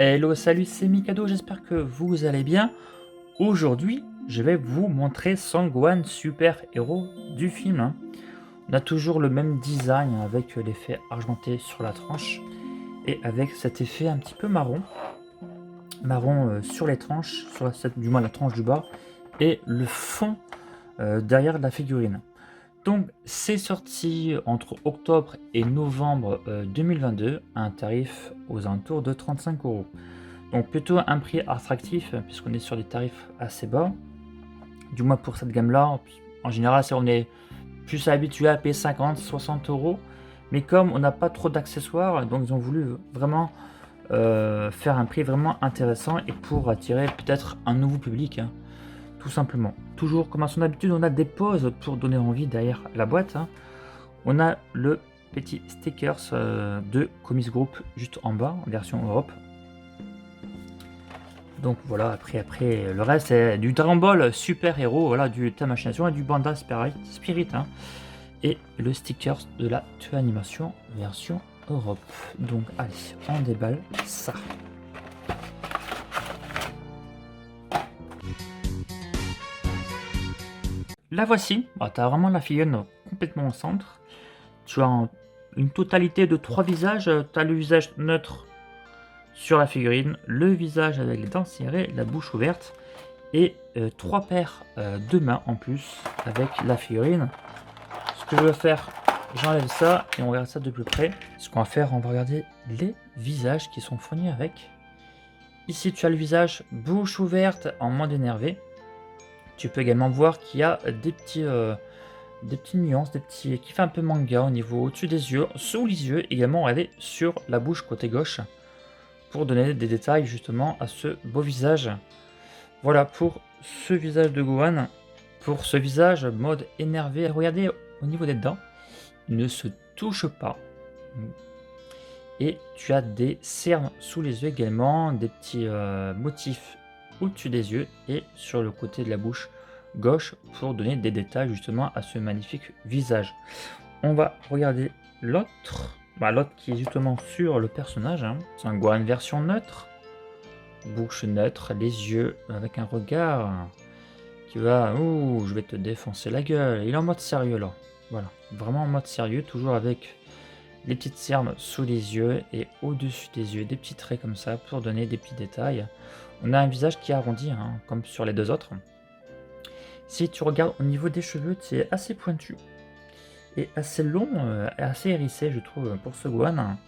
Hello, salut, c'est Mikado, j'espère que vous allez bien. Aujourd'hui, je vais vous montrer Sangwan, super héros du film, hein. On a toujours le même design avec l'effet argenté sur la tranche et avec cet effet un petit peu marron. Sur les tranches, du moins la tranche du bas, et le fond derrière la figurine. Donc, c'est sorti entre octobre et novembre 2022 à un tarif aux alentours de 35 €. Donc, plutôt un prix attractif, puisqu'on est sur des tarifs assez bas. Du moins pour cette gamme-là. En général, on est plus habitué à payer 50-60 €. Mais comme on n'a pas trop d'accessoires, donc ils ont voulu vraiment faire un prix vraiment intéressant et pour attirer peut-être un nouveau public, hein, tout simplement. Toujours comme à son habitude, on a des pauses pour donner envie derrière la boîte, hein. On a le petit stickers de Comics Group juste en bas, en version Europe. Donc voilà, après le reste c'est du Dragon Ball Super Héros, voilà, du thème machination et du Banda Spirit, hein, et le stickers de la Toei Animation version Europe. Donc allez, on déballe ça. La voici, tu as vraiment la figurine complètement au centre. Tu as une totalité de 3 visages. Tu as le visage neutre sur la figurine, le visage avec les dents serrées, la bouche ouverte, et 3 paires de mains en plus avec la figurine. Ce que je vais faire, j'enlève ça et on regarde ça de plus près. Ce qu'on va faire, on va regarder les visages qui sont fournis avec. Ici, tu as le visage bouche ouverte en mode énervé. Tu peux également voir qu'il y a des petites nuances, qui fait un peu manga au niveau au-dessus des yeux, sous les yeux, également regardez sur la bouche côté gauche pour donner des détails justement à ce beau visage. Voilà pour ce visage de Gohan. Pour ce visage mode énervé, regardez au niveau des dents, il ne se touche pas. Et tu as des cernes sous les yeux également, des petits motifs au-dessus des yeux et sur le côté de la bouche gauche pour donner des détails justement à ce magnifique visage. On va regarder l'autre, l'autre qui est justement sur le personnage, hein. C'est un Gohan version neutre, bouche neutre, les yeux avec un regard qui va, ouh, je vais te défoncer la gueule. Il est en mode sérieux là, voilà, vraiment en mode sérieux, toujours avec les petites cernes sous les yeux et au-dessus des yeux, des petits traits comme ça pour donner des petits détails. On a un visage qui est arrondi, hein, comme sur les deux autres. Si tu regardes au niveau des cheveux, c'est assez pointu et assez long et assez hérissé, je trouve, pour ce Gohan.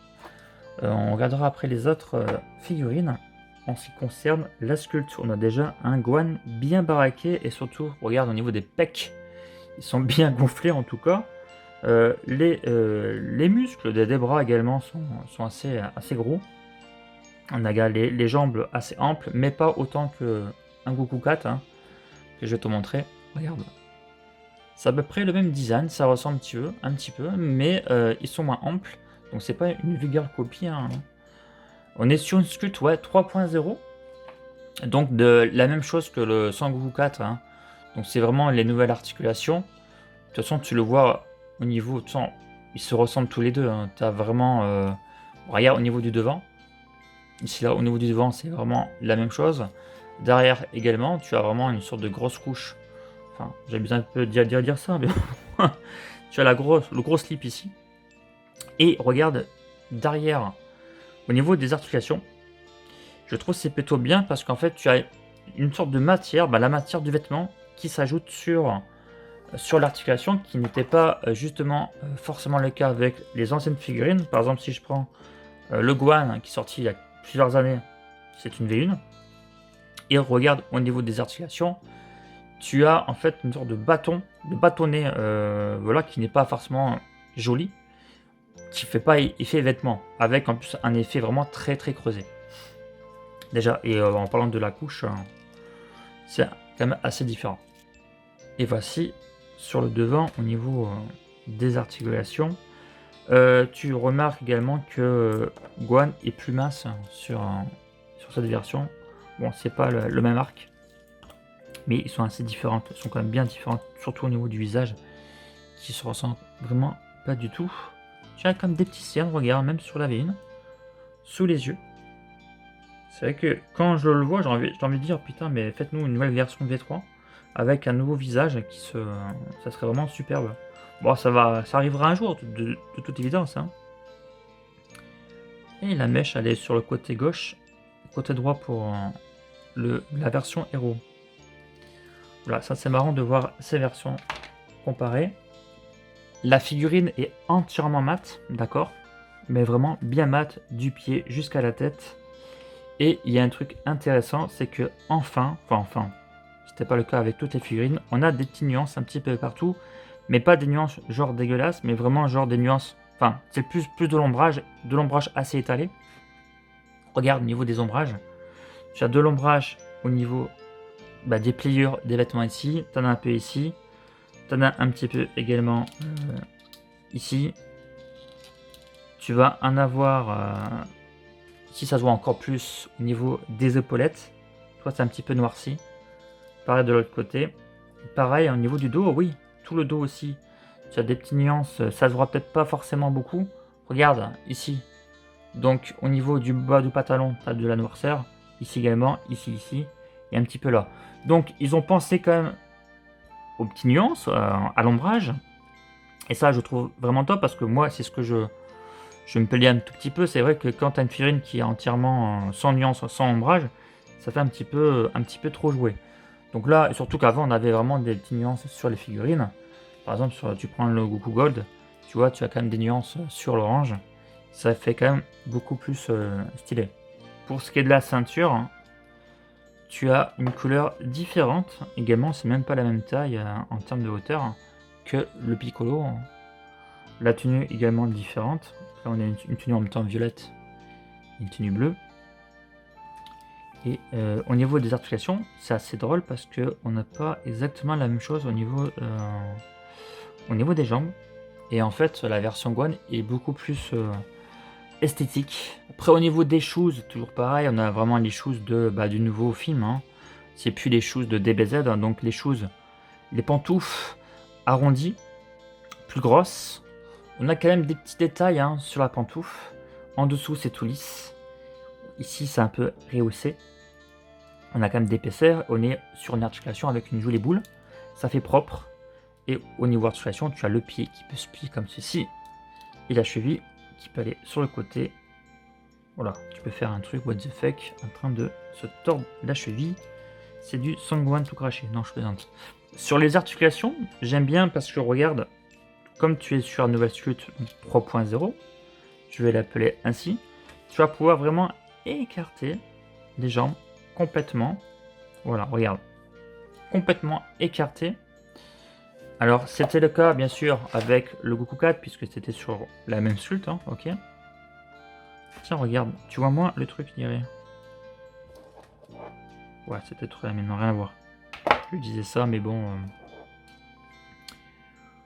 On regardera après les autres figurines. En ce qui concerne la sculpture, on a déjà un Gohan bien baraqué et surtout, regarde au niveau des pecs, ils sont bien gonflés en tout cas. Les muscles des bras également sont assez gros. On a les jambes assez amples, mais pas autant qu'un Goku 4, hein, que je vais te montrer. Regarde. C'est à peu près le même design, ça ressemble un petit peu, mais ils sont moins amples. Donc c'est pas une vulgaire copie, hein. On est sur une sculpte 3.0. Donc de la même chose que le Sangoku 4, hein. Donc c'est vraiment les nouvelles articulations. De toute façon, tu le vois au niveau, de toute façon, ils se ressemblent tous les deux, hein. Tu as vraiment, regarde au niveau du devant. Ici là, au niveau du devant, c'est vraiment la même chose. Derrière également, tu as vraiment une sorte de grosse couche. Enfin, j'ai besoin un peu de dire ça, mais tu as le gros slip ici. Et regarde derrière, au niveau des articulations, je trouve que c'est plutôt bien parce qu'en fait, tu as une sorte de matière, la matière du vêtement qui s'ajoute sur l'articulation qui n'était pas justement forcément le cas avec les anciennes figurines. Par exemple, si je prends le Gohan qui est sorti il y a plusieurs années, c'est une V1. Et regarde au niveau des articulations, tu as en fait une sorte de bâtonnet, voilà, qui n'est pas forcément joli, qui fait pas effet vêtement, avec en plus un effet vraiment très très creusé. Déjà, et en parlant de la couche, c'est quand même assez différent. Et voici sur le devant au niveau des articulations. Tu remarques également que Gohan est plus mince sur cette version. Bon, c'est pas le même arc, mais ils sont assez différentes. Ils sont quand même bien différentes, surtout au niveau du visage, qui se ressemblent vraiment pas du tout. Tu as comme des petits cernes, regarde, même sur la V1, sous les yeux. C'est vrai que quand je le vois, j'ai envie de dire putain, mais faites-nous une nouvelle version V3 avec un nouveau visage ça serait vraiment superbe. Bon, ça arrivera un jour, de toute évidence, hein. Et la mèche, elle est sur le côté gauche, côté droit pour la version héros. Voilà, ça c'est marrant de voir ces versions comparées. La figurine est entièrement mate, d'accord, mais vraiment bien mate du pied jusqu'à la tête. Et il y a un truc intéressant, c'est que enfin, c'était pas le cas avec toutes les figurines, on a des petites nuances un petit peu partout, mais pas des nuances genre dégueulasses, mais vraiment genre des nuances, enfin, c'est plus de l'ombrage assez étalé. Regarde au niveau des ombrages, tu as de l'ombrage au niveau des pliures des vêtements ici, tu en as un peu ici, tu en as un petit peu également ici. Tu vas en avoir ici, ça se voit encore plus au niveau des épaulettes. Toi, c'est un petit peu noirci. Pareil de l'autre côté. Pareil au niveau du dos, oui, tout le dos aussi. Tu as des petites nuances, ça se voit peut-être pas forcément beaucoup. Regarde ici. Donc au niveau du bas du pantalon, tu as de la noirceur. Ici également, ici, et un petit peu là. Donc ils ont pensé quand même aux petites nuances, à l'ombrage. Et ça, je trouve vraiment top parce que moi, c'est ce que je me plais un tout petit peu. C'est vrai que quand tu as une figurine qui est entièrement sans nuance, sans ombrage, ça fait un petit peu trop joué. Donc là, et surtout qu'avant, on avait vraiment des petites nuances sur les figurines. Par exemple, tu prends le Goku Gold, tu vois, tu as quand même des nuances sur l'orange. Ça fait quand même beaucoup plus stylé. Pour ce qui est de la ceinture, tu as une couleur différente. Également, c'est même pas la même taille en termes de hauteur que le Piccolo. La tenue également différente. Là, on a une tenue en même temps violette, une tenue bleue. Et au niveau des articulations, c'est assez drôle parce qu'on n'a pas exactement la même chose au niveau des jambes. Et en fait, la version Gohan est beaucoup plus esthétique. Après, au niveau des shoes, toujours pareil, on a vraiment les shoes du nouveau film. Hein. C'est plus les shoes de DBZ, hein, donc les shoes, les pantoufles arrondies, plus grosses. On a quand même des petits détails hein, sur la pantoufle. En dessous, c'est tout lisse. Ici, c'est un peu rehaussé. On a quand même d'épaisseur. On est sur une articulation avec une jolie boule. Ça fait propre. Et au niveau articulation, tu as le pied qui peut se plier comme ceci. Et la cheville qui peut aller sur le côté. Voilà, tu peux faire un truc what the fuck en train de se tordre la cheville. C'est du Sangwan tout craché. Non, je plaisante. Sur les articulations, j'aime bien parce que regarde, comme tu es sur Nouvelle Sculpt 3.0, je vais l'appeler ainsi, tu vas pouvoir vraiment écarter les jambes complètement. Voilà, regarde. Complètement écarté. Alors, c'était le cas, bien sûr, avec le Goku 4, puisque c'était sur la même sculpte, hein, ok. Tiens, regarde, tu vois moins le truc, je dirais. Ouais, c'était trop mais non, rien à voir. Je disais ça, mais bon...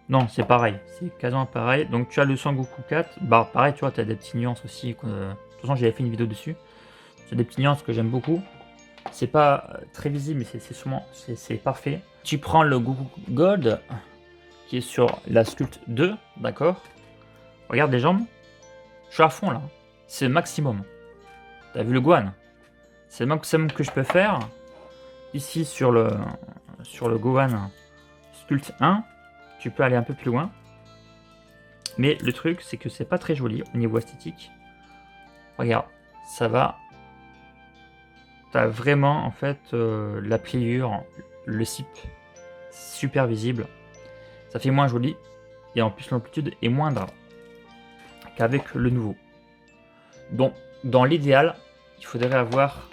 Non, c'est pareil, c'est quasiment pareil. Donc, tu as le Sangoku 4. Bah, pareil, tu vois, tu as des petites nuances aussi. De toute façon, j'avais fait une vidéo dessus. C'est des petites nuances que j'aime beaucoup. C'est pas très visible, mais c'est parfait. Tu prends le Goku Gold, qui est sur la Sculpt 2, d'accord. Regarde les jambes. Je suis à fond, là. C'est le maximum. T'as vu le Gohan? C'est le maximum que je peux faire. Ici, sur le Gohan Sculpt 1, tu peux aller un peu plus loin. Mais le truc, c'est que c'est pas très joli au niveau esthétique. Regarde, ça va. T'as vraiment, en fait, la pliure, le cip, super visible. Ça fait moins joli. Et en plus, l'amplitude est moindre qu'avec le nouveau. Donc, dans l'idéal, il faudrait avoir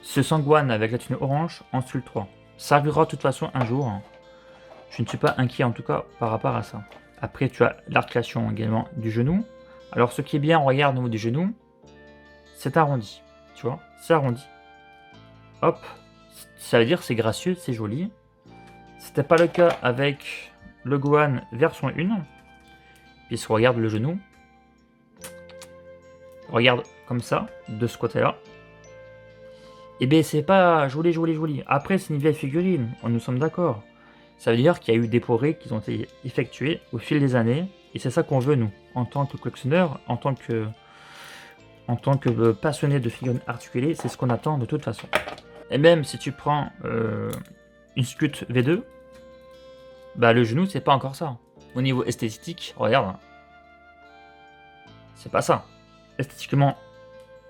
ce Sangwan avec la tenue orange en Sculpt 3. Ça arrivera de toute façon un jour. Je ne suis pas inquiet en tout cas par rapport à ça. Après, tu as l'articulation également du genou. Alors, ce qui est bien, regarde au niveau du genou, c'est arrondi. Tu vois, c'est arrondi. Hop, ça veut dire c'est gracieux, c'est joli. C'était pas le cas avec le Gohan version 1. Puisque regarde le genou. Regarde comme ça, de ce côté-là. Et bien, c'est pas joli. Après, c'est une vieille figurine, nous sommes d'accord. Ça veut dire qu'il y a eu des progrès qui ont été effectués au fil des années. Et c'est ça qu'on veut, nous, en tant que collectionneur, en tant que En tant que passionné de figurines articulées, c'est ce qu'on attend de toute façon. Et même si tu prends une Scut V2, bah le genou, c'est pas encore ça. Au niveau esthétique, regarde. C'est pas ça. Esthétiquement,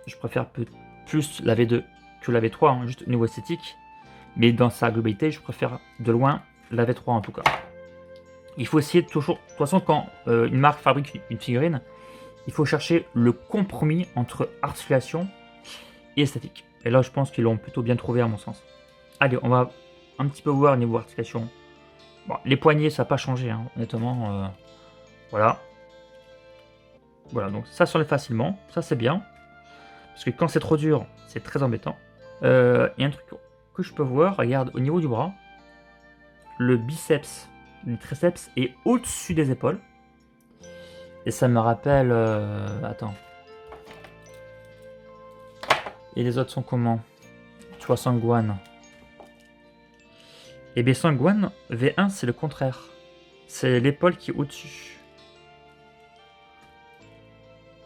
je préfère plus la V2 que la V3, hein, juste au niveau esthétique. Mais dans sa globalité, je préfère de loin la V3 en tout cas. Il faut essayer toujours... De toute façon, quand une marque fabrique une figurine, il faut chercher le compromis entre articulation et esthétique. Et là, je pense qu'ils l'ont plutôt bien trouvé à mon sens. Allez, on va un petit peu voir au niveau articulation. Bon, les poignets, ça n'a pas changé, hein, honnêtement. Voilà. Voilà, donc ça s'enlève facilement. Ça, c'est bien. Parce que quand c'est trop dur, c'est très embêtant. Et un truc que je peux voir, regarde, au niveau du bras, le biceps, le triceps est au-dessus des épaules. Et ça me rappelle... attends. Et les autres sont comment? Tu vois, Sanguan. Et bien Sanguan, V1, c'est le contraire. C'est l'épaule qui est au-dessus.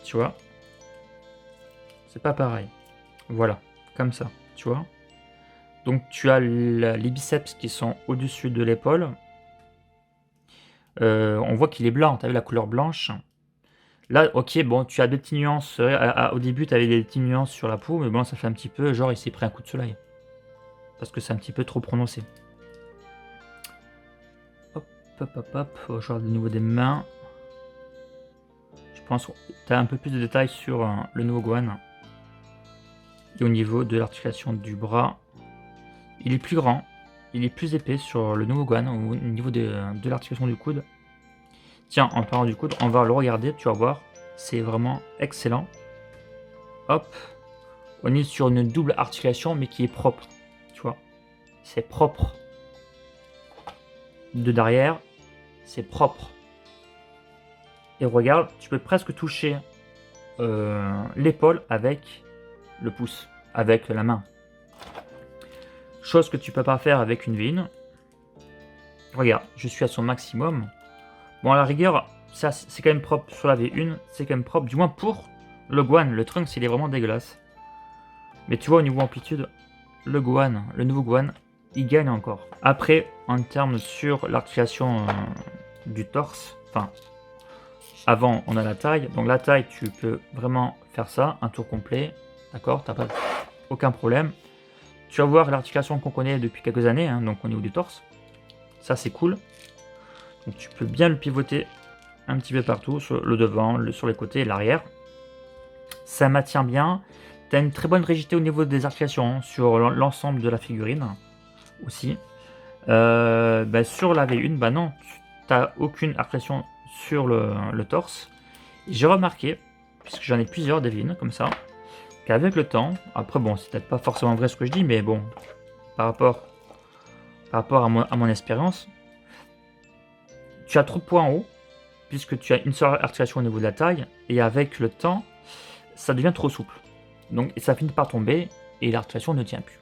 Tu vois? C'est pas pareil. Voilà, comme ça, tu vois? Donc tu as les biceps qui sont au-dessus de l'épaule. On voit qu'il est blanc, tu as vu la couleur blanche. Là, ok, bon, tu as des petites nuances. Au début, tu avais des petites nuances sur la peau, mais bon, ça fait un petit peu, genre, il s'est pris un coup de soleil. Parce que c'est un petit peu trop prononcé. Hop, hop, hop, hop. Genre, au niveau des mains. Je pense que tu as un peu plus de détails sur le nouveau Gohan. Et au niveau de l'articulation du bras, il est plus grand. Il est plus épais sur le nouveau Gohan, au niveau de l'articulation du coude. Tiens, en parlant du coude, on va le regarder, tu vas voir. C'est vraiment excellent. Hop. On est sur une double articulation, mais qui est propre. Tu vois. C'est propre. De derrière, c'est propre. Et regarde, tu peux presque toucher l'épaule avec le pouce, avec la main. Chose que tu peux pas faire avec une V1. Regarde, je suis à son maximum. Bon, à la rigueur, ça c'est quand même propre sur la V1, c'est quand même propre, du moins pour le Gohan. Le Trunks, il est vraiment dégueulasse. Mais tu vois, au niveau amplitude, le Gohan, le nouveau Gohan, il gagne encore. Après, en termes sur l'articulation du torse, enfin, avant, on a la taille. Donc la taille, tu peux vraiment faire ça, un tour complet, d'accord, t'as pas aucun problème. Tu vas voir l'articulation qu'on connaît depuis quelques années, hein, donc au niveau du torse. Ça, c'est cool. Donc tu peux bien le pivoter un petit peu partout, sur le devant, sur les côtés et l'arrière. Ça maintient bien. Tu as une très bonne rigidité au niveau des articulations, hein, sur l'ensemble de la figurine aussi. Bah, sur la V1, bah non, tu n'as aucune articulation sur le torse. J'ai remarqué, puisque j'en ai plusieurs des V1 comme ça, qu'avec le temps, après bon, c'est peut-être pas forcément vrai ce que je dis, mais bon, par rapport à mon expérience, tu as trop de poids en haut, puisque tu as une seule articulation au niveau de la taille, et avec le temps, ça devient trop souple. Donc ça finit par tomber, et l'articulation ne tient plus.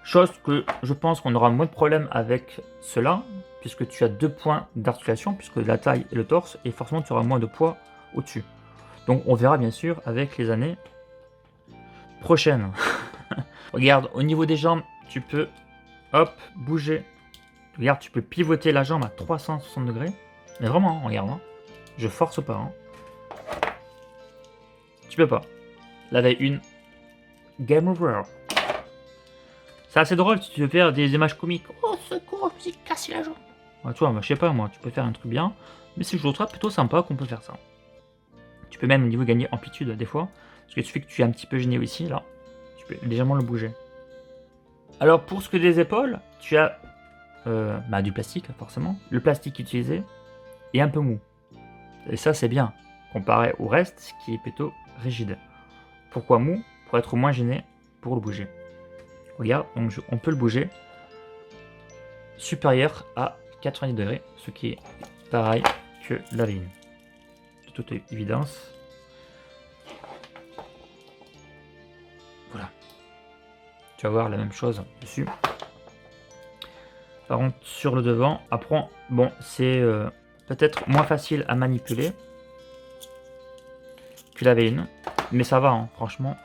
Chose que je pense qu'on aura moins de problème avec cela, puisque tu as 2 points d'articulation, puisque la taille et le torse, et forcément tu auras moins de poids au-dessus. Donc on verra bien sûr avec les années prochaines. Regarde, au niveau des jambes, tu peux, hop, bouger. Regarde, tu peux pivoter la jambe à 360 degrés. Mais vraiment, regarde, hein. Je force pas. Hein. Tu peux pas. La V1, game over. C'est assez drôle si tu veux faire des images comiques. Oh, secours, je me suis cassé la jambe. Ouais, tu vois, je sais pas, moi, tu peux faire un truc bien. Mais c'est toujours plutôt sympa qu'on peut faire ça. Tu peux même au niveau gagner amplitude des fois. Parce qu'il suffit que tu es un petit peu gêné ici, là. Tu peux légèrement le bouger. Alors pour ce que des épaules, tu as du plastique forcément. Le plastique utilisé est un peu mou. Et ça c'est bien, comparé au reste qui est plutôt rigide. Pourquoi mou? Pour être moins gêné pour le bouger. Regarde, donc on peut le bouger supérieur à 90 degrés, ce qui est pareil que la ligne. De toute évidence. Voilà. Tu vas voir la même chose dessus. Par contre, sur le devant, après, bon, c'est peut-être moins facile à manipuler qu'il avait une. Mais ça va, hein, franchement.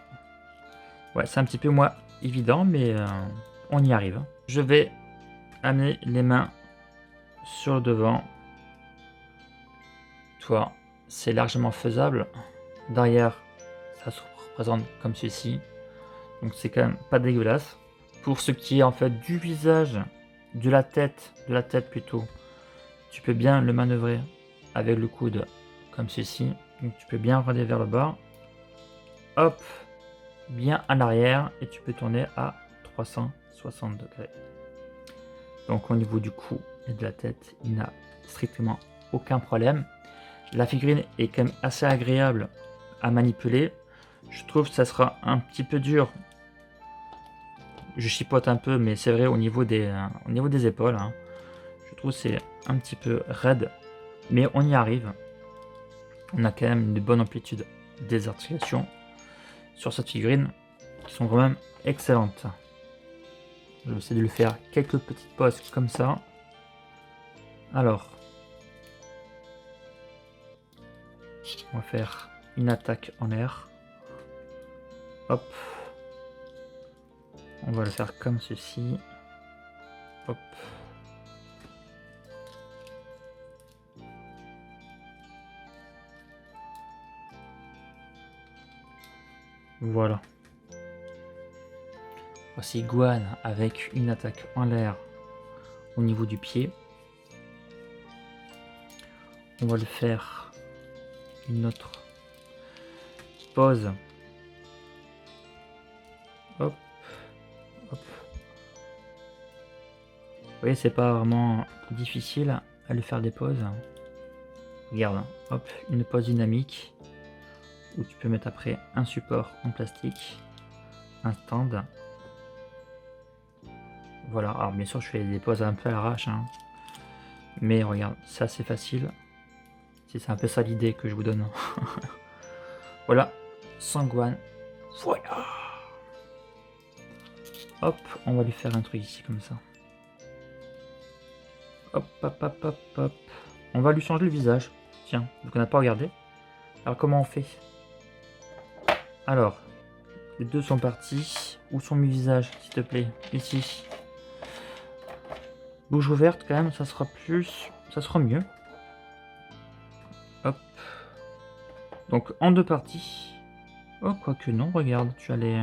Ouais, c'est un petit peu moins évident, mais on y arrive. Je vais amener les mains sur le devant. Toi, c'est largement faisable. Derrière, ça se représente comme ceci. Donc c'est quand même pas dégueulasse. Pour ce qui est en fait du visage, de la tête plutôt, tu peux bien le manœuvrer avec le coude comme ceci. Donc tu peux bien regarder vers le bas. Hop, bien à l'arrière et tu peux tourner à 360 degrés. Donc au niveau du cou et de la tête, il n'a strictement aucun problème. La figurine est quand même assez agréable à manipuler. Je trouve que ça sera un petit peu dur. Je chipote un peu, mais c'est vrai au niveau des épaules. Hein, je trouve que c'est un petit peu raide, mais on y arrive. On a quand même une bonne amplitude des articulations sur cette figurine qui sont quand même excellentes. Je vais essayer de le faire quelques petites pauses comme ça. Alors, on va faire une attaque en l'air. Hop. On va le faire comme ceci. Hop. Voilà. Voici Gohan avec une attaque en l'air au niveau du pied. On va le faire une autre pause. Hop, hop. Vous voyez, c'est pas vraiment difficile à lui faire des pauses. Regarde, hop, une pause dynamique où tu peux mettre après un support en plastique, un stand. Voilà, alors bien sûr je fais des pauses un peu à l'arrache, hein. Mais regarde, c'est assez facile. C'est un peu ça l'idée que je vous donne. Voilà, Sangwan. Voilà. Hop, on va lui faire un truc ici comme ça. Hop, hop, hop, hop, hop. On va lui changer le visage. Tiens, vu qu'on n'a pas regardé. Alors comment on fait? Alors, les deux sont partis. Où sont mes visages, s'il te plaît? Ici. Bouche ouverte quand même, ça sera plus... ça sera mieux. Hop. Donc en deux parties. Oh, quoique non, regarde, tu as les...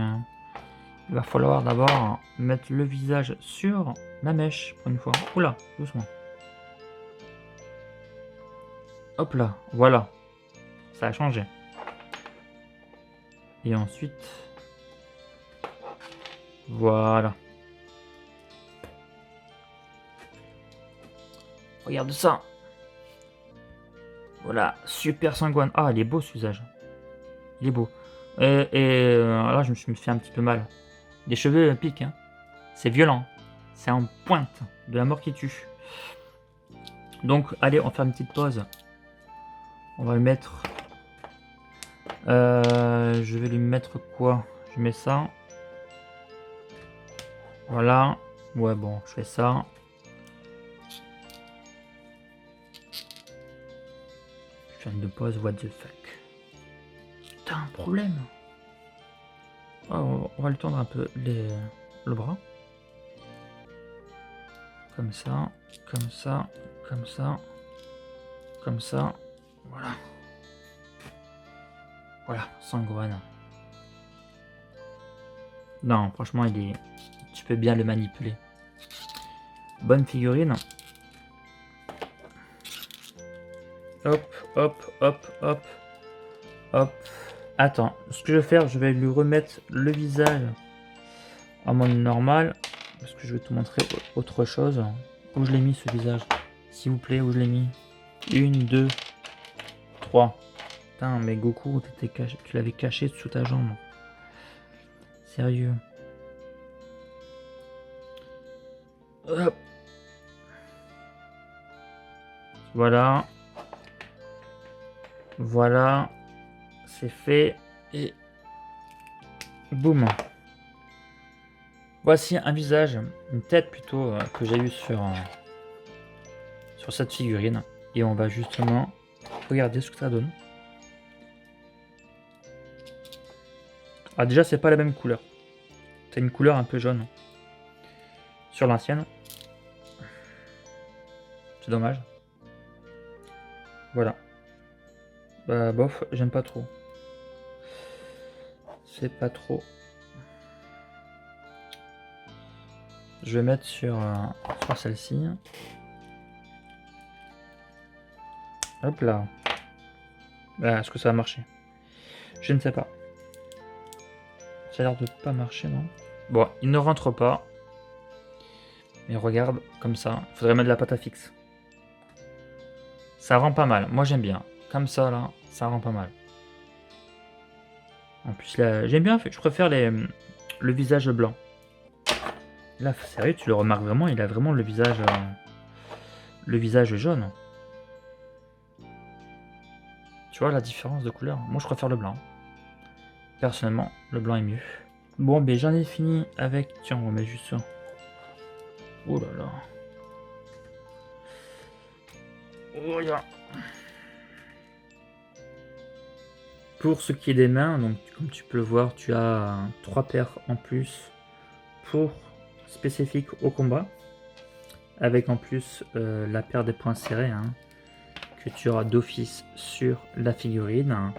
Il va falloir d'abord mettre le visage sur la mèche pour une fois. Oula, doucement. Hop là, voilà. Ça a changé. Et ensuite... Voilà. Regarde ça. Voilà, super Sangwan. Ah, il est beau ce visage. Il est beau. Là, je me suis fait un petit peu mal. Des cheveux piquent, hein. C'est violent. C'est en pointe de la mort qui tue. Donc, allez, on va faire une petite pause. On va le mettre... je vais lui mettre quoi? Je mets ça. Voilà. Ouais, bon, je fais ça. Je viens de pause, what the fuck. T'as un problème. Oh, on va lui tendre un peu le bras. Comme ça, comme ça, comme ça, comme ça. Voilà. Voilà, Sangwan. Non, franchement, il est... tu peux bien le manipuler. Bonne figurine. Hop, hop, hop, hop, hop. Attends, ce que je vais faire, je vais lui remettre le visage en mode normal. Parce que je vais te montrer autre chose. Où je l'ai mis ce visage? S'il vous plaît, où je l'ai mis? 1, 2, 3. Putain, mais Goku, tu l'avais caché sous ta jambe. Sérieux. Hop. Voilà. Voilà. C'est fait. Et boum. Voici un visage, une tête plutôt que j'ai eu sur cette figurine. Et on va justement regarder ce que ça donne. Ah, déjà, c'est pas la même couleur. C'est une couleur un peu jaune. Sur l'ancienne. C'est dommage. Voilà. Bah, bof, j'aime pas trop. C'est pas trop. Je vais mettre sur celle-ci. Hop là. Bah, est-ce que ça va marcher? Je ne sais pas. Ça a l'air de pas marcher, non? Bon, il ne rentre pas. Mais regarde, comme ça. Il faudrait mettre de la pâte à fixe. Ça rend pas mal. Moi, j'aime bien. Comme ça, là, ça rend pas mal. En plus, là, j'aime bien. Je préfère le visage blanc. Là, sérieux, tu le remarques vraiment. Il a vraiment le visage jaune. Tu vois la différence de couleur? Moi, je préfère le blanc. Personnellement, le blanc est mieux. Bon, ben j'en ai fini avec... Tiens, on remet juste ça. Oh là là. Oh là. Pour ce qui est des mains, donc comme tu peux le voir, tu as 3 paires en plus pour spécifique au combat. Avec en plus la paire des poings serrés que tu auras d'office sur la figurine.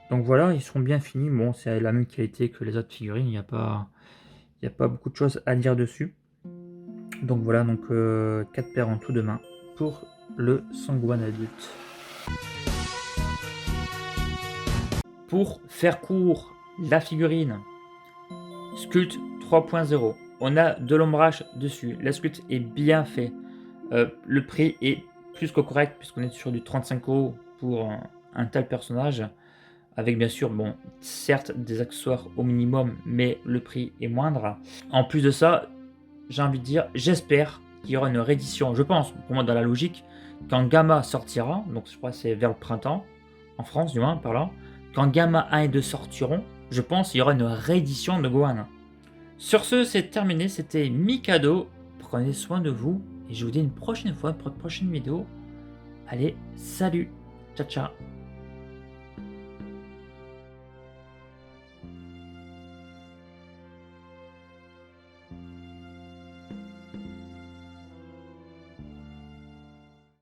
Donc voilà, ils sont bien finis. Bon, c'est la même qualité que les autres figurines. Il n'y a pas beaucoup de choses à dire dessus. Donc voilà, donc 4 paires en tout de main pour le Sangwan adulte. Pour faire court, la figurine Sculpt 3.0. On a de l'ombrage dessus. La sculpt est bien fait. Le prix est plus que correct puisqu'on est sur du 35 € pour un tel personnage. Avec bien sûr, bon, certes des accessoires au minimum, mais le prix est moindre. En plus de ça, j'ai envie de dire, j'espère qu'il y aura une réédition. Je pense, pour moi dans la logique, quand Gamma sortira, donc je crois que c'est vers le printemps, en France du moins, par là, quand Gamma 1 et 2 sortiront, je pense qu'il y aura une réédition de Gohan. Sur ce, c'est terminé, c'était Mikado. Prenez soin de vous et je vous dis une prochaine fois, pour une prochaine vidéo. Allez, salut, ciao ciao.